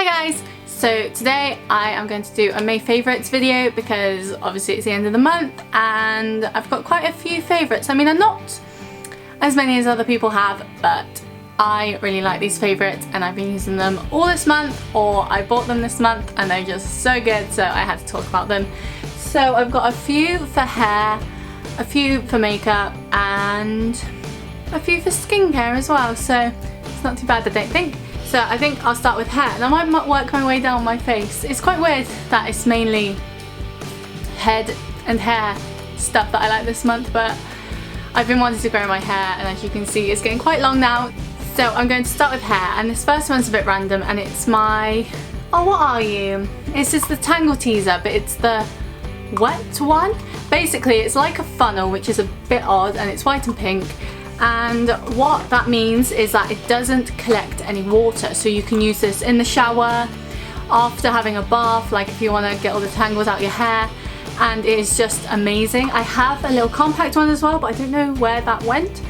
Hi guys! So today I am going to do a May favourites video because obviously it's the end of the month and I've got quite a few favourites. I mean, I'm not as many as other people have, but I really like these favourites and I've been using them all this month, or I bought them this month and they're just so good, so I had to talk about them. So I've got a few for hair, a few for makeup and a few for skincare as well, so it's not too bad I don't think. So I think I'll start with hair and I might work my way down my face. It's quite weird that it's mainly head and hair stuff that I like this month, but I've been wanting to grow my hair and as you can see it's getting quite long now. So I'm going to start with hair, and this first one's a bit random and it's my, oh what are you? It's just the Tangle Teaser, but it's the wet one. Basically it's like a funnel, which is a bit odd, and it's white and pink. And what that means is that it doesn't collect any water, so you can use this in the shower, after having a bath, like if you want to get all the tangles out of your hair, and it is just amazing. I have a little compact one as well, but I don't know where that went,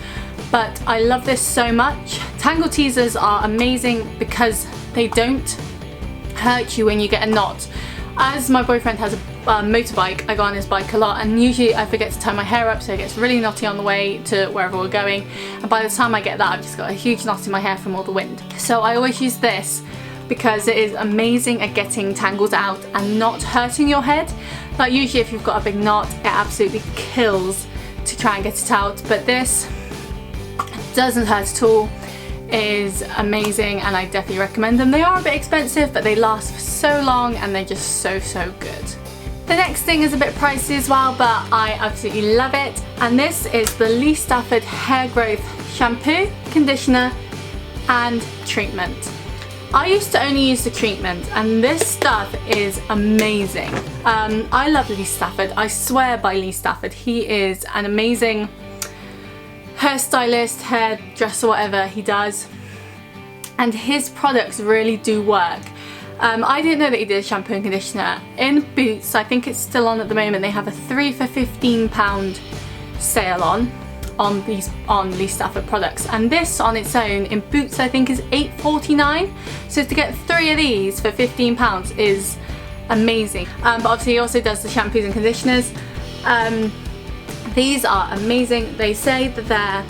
but I love this so much. Tangle Teasers are amazing because they don't hurt you when you get a knot. As my boyfriend has a motorbike, I go on his bike a lot and usually I forget to tie my hair up, so it gets really knotty on the way to wherever we're going, and by the time I get that I've just got a huge knot in my hair from all the wind. So I always use this because it is amazing at getting tangles out and not hurting your head. Like usually if you've got a big knot it absolutely kills to try and get it out, but this doesn't hurt at all. Is amazing and I definitely recommend them. They are a bit expensive but they last for so long and they're just so good. The next thing is a bit pricey as well, but I absolutely love it, and this is the Lee Stafford Hair Growth Shampoo, Conditioner and Treatment. I used to only use the treatment and this stuff is amazing. I love Lee Stafford. I swear by Lee Stafford. He is an amazing hairstylist, hairdresser, whatever he does, and his products really do work. I didn't know that he did a shampoo and conditioner. In Boots, I think it's still on at the moment, they have a 3 for £15 sale on Lee Stafford products, and this on its own in Boots I think is £8.49, so to get 3 of these for £15 is amazing. But obviously he also does the shampoos and conditioners. These are amazing. They say that they're,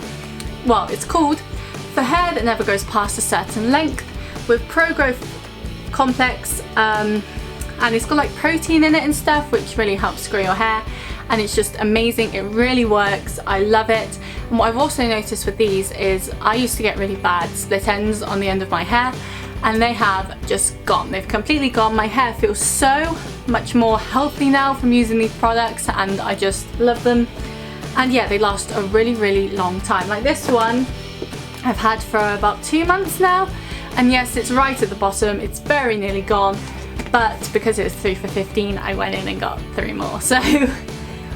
well, it's called for hair that never grows past a certain length with pro-growth complex, and it's got like protein in it and stuff, which really helps grow your hair, and it's just amazing. It really works. I love it. And what I've also noticed with these is I used to get really bad split ends on the end of my hair, and they have just gone. They've completely gone. My hair feels so much more healthy now from using these products and I just love them. And yeah, they last a really long time. Like this one I've had for about 2 months now, and yes, it's right at the bottom, it's very nearly gone, but because it was 3 for £15 I went in and got 3 more, so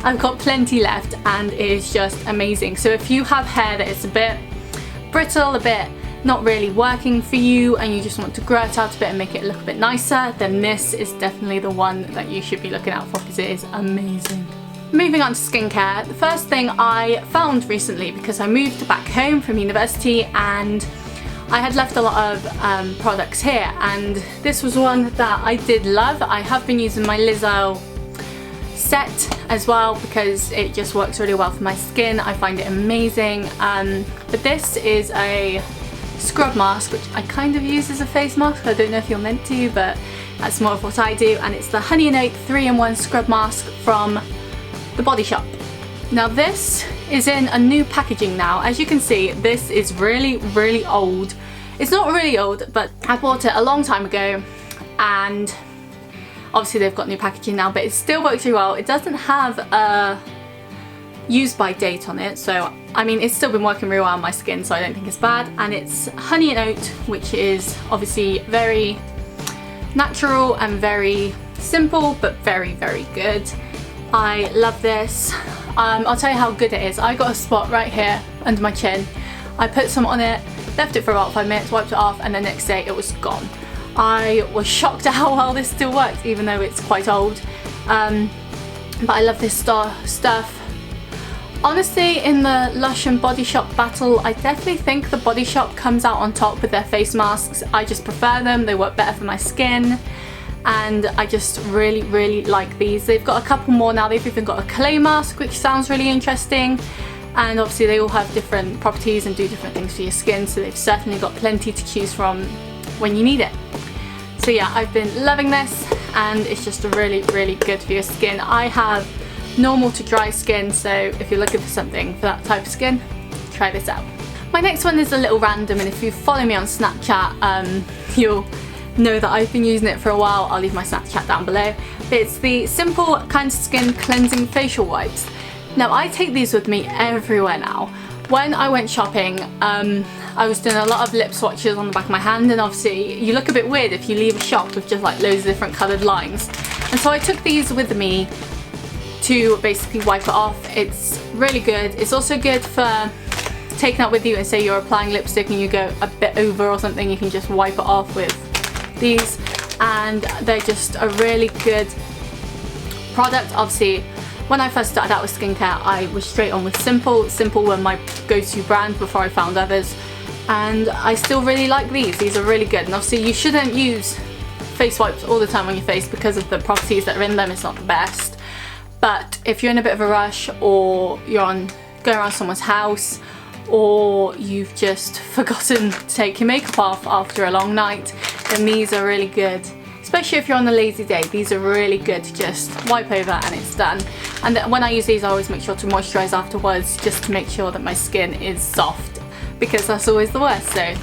I've got plenty left and it is just amazing. So if you have hair that is a bit brittle, a bit not really working for you, and you just want to grow it out a bit and make it look a bit nicer, then this is definitely the one that you should be looking out for because it is amazing. Moving on to skincare, the first thing I found recently, because I moved back home from university and I had left a lot of products here, and this was one that I did love. I have been using my Lizzo set as well because it just works really well for my skin. I find it amazing. But this is a scrub mask, which I kind of use as a face mask. I don't know if you're meant to, but that's more of what I do, and it's the Honey and Oak 3-in-1 scrub mask from the Body Shop. Now this is in a new packaging now. As you can see, this is really old. It's not really old, but I bought it a long time ago and obviously they've got new packaging now, but it still works really well. It doesn't have a use by date on it, so I mean it's still been working really well on my skin, so I don't think it's bad. And it's honey and oat, which is obviously very natural and very simple, but very good. I love this. I'll tell you how good it is. I got a spot right here under my chin. I put some on it, left it for about 5 minutes, wiped it off, and the next day it was gone. I was shocked at how well this still works, even though it's quite old. But I love this stuff. Honestly, in the Lush and Body Shop battle, I definitely think the Body Shop comes out on top with their face masks. I just prefer them, they work better for my skin, and I just really like these. They've got a couple more now. They've even got a clay mask, which sounds really interesting, and obviously they all have different properties and do different things for your skin, so they've certainly got plenty to choose from when you need it. So yeah, I've been loving this, and it's just really good for your skin. I have normal to dry skin, so if you're looking for something for that type of skin, try this out. My next one is a little random, and if you follow me on Snapchat, you'll know that I've been using it for a while. I'll leave my Snapchat down below. It's the Simple Kind Skin Cleansing Facial Wipes. Now I take these with me everywhere now. When I went shopping, I was doing a lot of lip swatches on the back of my hand, and obviously you look a bit weird if you leave a shop with just like loads of different coloured lines. And so I took these with me to basically wipe it off. It's really good. It's also good for taking it with you, and say you're applying lipstick and you go a bit over or something, you can just wipe it off with these, and they're just a really good product. Obviously, when I first started out with skincare, I was straight on with Simple. Simple were my go-to brand before I found others, and I still really like these. These are really good, and obviously you shouldn't use face wipes all the time on your face because of the properties that are in them. It's not the best. But if you're in a bit of a rush, or you're going around someone's house, or you've just forgotten to take your makeup off after a long night, then these are really good. Especially if you're on a lazy day, these are really good to just wipe over and it's done. And when I use these, I always make sure to moisturise afterwards, just to make sure that my skin is soft, because that's always the worst. So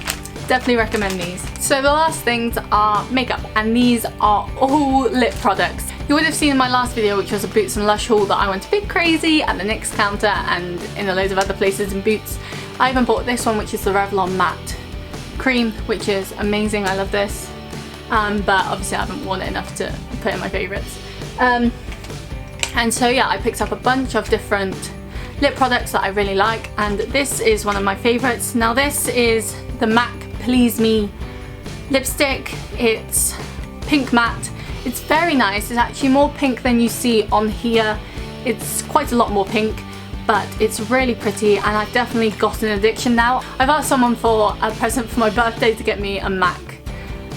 definitely recommend these. So the last things are makeup, and these are all lip products. You would have seen in my last video, which was a Boots and Lush haul, that I went a bit crazy at the NYX counter and in a loads of other places in Boots. I even bought this one, which is the Revlon Matte Cream, which is amazing. I love this. But obviously I haven't worn it enough to put in my favourites. And so yeah, I picked up a bunch of different lip products that I really like, and this is one of my favourites. Now this is the MAC Please Me lipstick. It's pink matte. It's very nice. It's actually more pink than you see on here. It's quite a lot more pink, but it's really pretty, and I've definitely got an addiction now. I've asked someone for a present for my birthday to get me a MAC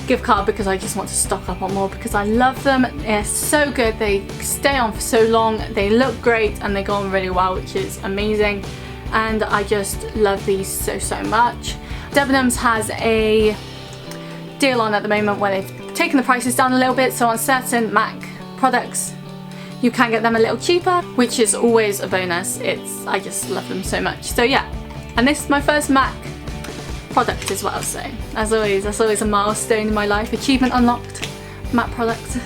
gift card, because I just want to stock up on more, because I love them. They're so good. They stay on for so long. They look great, and they go on really well, which is amazing. And I just love these so much. Debenhams has a deal on at the moment where they've taken the prices down a little bit, so on certain MAC products you can get them a little cheaper, which is always a bonus. I just love them so much. So yeah, and this is my first MAC product as well, so as always, that's always a milestone in my life. Achievement unlocked, MAC product.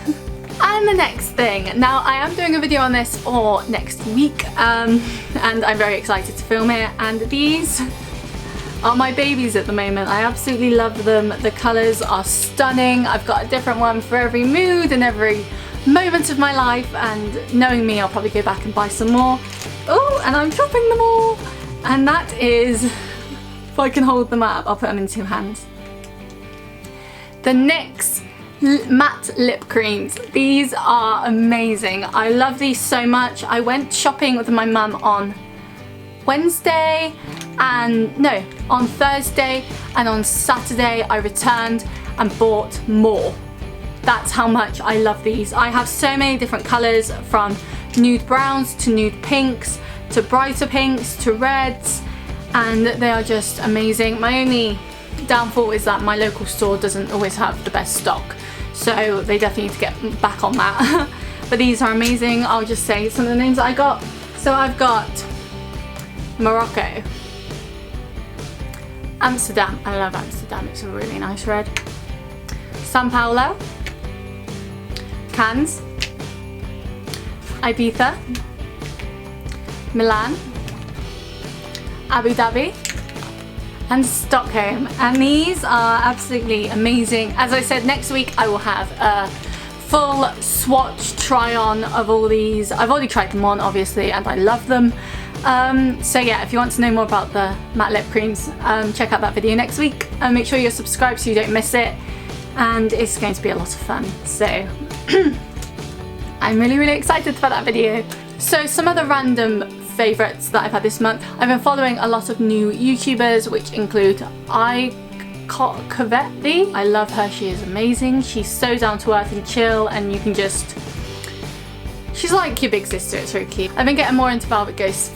And the next thing, now I am doing a video on this for next week, and I'm very excited to film it, and these are my babies at the moment. I absolutely love them. The colours are stunning. I've got a different one for every mood and every moment of my life, and knowing me, I'll probably go back and buy some more. Oh, and I'm dropping them all. And that is, if I can hold them up, I'll put them in two hands. The NYX matte lip creams. These are amazing. I love these so much. I went shopping with my mum on Wednesday, and no, on Thursday, and on Saturday I returned and bought more. That's how much I love these. I have so many different colours, from nude browns to nude pinks to brighter pinks to reds, and they are just amazing. My only downfall is that my local store doesn't always have the best stock, so they definitely need to get back on that. But these are amazing. I'll just say some of the names that I got. So I've got Morocco, Amsterdam, I love Amsterdam, it's a really nice red, Sao Paulo, Cannes, Ibiza, Milan, Abu Dhabi, and Stockholm. And these are absolutely amazing. As I said, next week I will have a full swatch try on of all these. I've already tried them on, obviously, and I love them. So yeah, if you want to know more about the matte lip creams, check out that video next week, and make sure you're subscribed so you don't miss it, and it's going to be a lot of fun. So I'm really excited for that video. So some other random favourites that I've had this month. I've been following a lot of new YouTubers, which include Kavetti. I love her, she is amazing. She's so down to earth and chill, and you can just, she's like your big sister, it's really cute. I've been getting more into Velvet Ghost's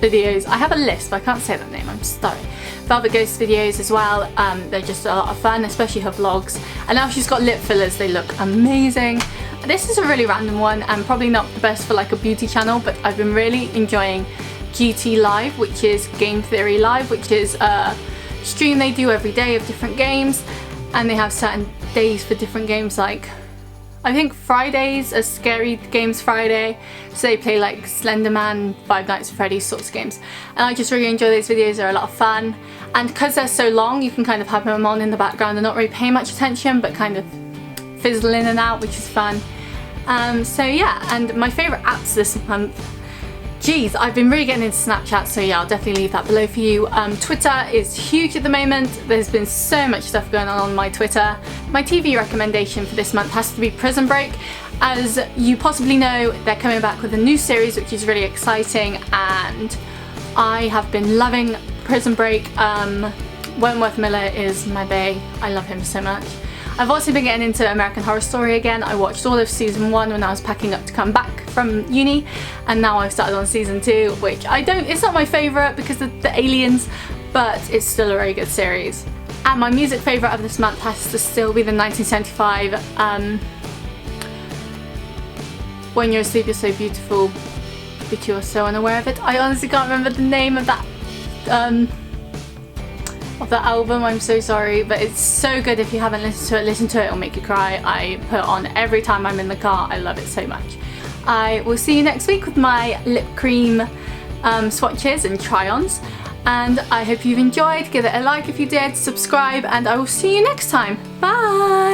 videos. I have a list, but I can't say that name, I'm sorry. Velvet Ghost videos as well, they're just a lot of fun, especially her vlogs. And now she's got lip fillers, they look amazing. This is a really random one and probably not the best for like a beauty channel, but I've been really enjoying GT Live, which is Game Theory Live, which is a stream they do every day of different games, and they have certain days for different games. Like I think Fridays are Scary Games Friday, so they play like Slenderman, Five Nights at Freddy's sorts of games, and I just really enjoy those videos. They're a lot of fun, and because they're so long you can kind of have them on in the background and not really pay much attention, but kind of fizzle in and out, which is fun. So yeah, and my favourite apps this month, geez, I've been really getting into Snapchat, so yeah, I'll definitely leave that below for you. Twitter is huge at the moment. There's been so much stuff going on my Twitter. My TV recommendation for this month has to be Prison Break. As you possibly know, they're coming back with a new series, which is really exciting, and I have been loving Prison Break. Wentworth Miller is my bae. I love him so much. I've also been getting into American Horror Story again. I watched all of season 1 when I was packing up to come back from uni, and now I've started on season 2, which it's not my favourite because of the aliens, but it's still a very good series. And my music favourite of this month has to still be the 1975 When You're Asleep You're So Beautiful But You're So Unaware of It. I honestly can't remember the name of that album, I'm so sorry, but it's so good. If you haven't listened to it, listen to it, it'll make you cry. I put it on every time I'm in the car. I love it so much. I will see you next week with my lip cream swatches and try-ons, and I hope you've enjoyed. Give it a like if you did, subscribe, and I will see you next time. Bye!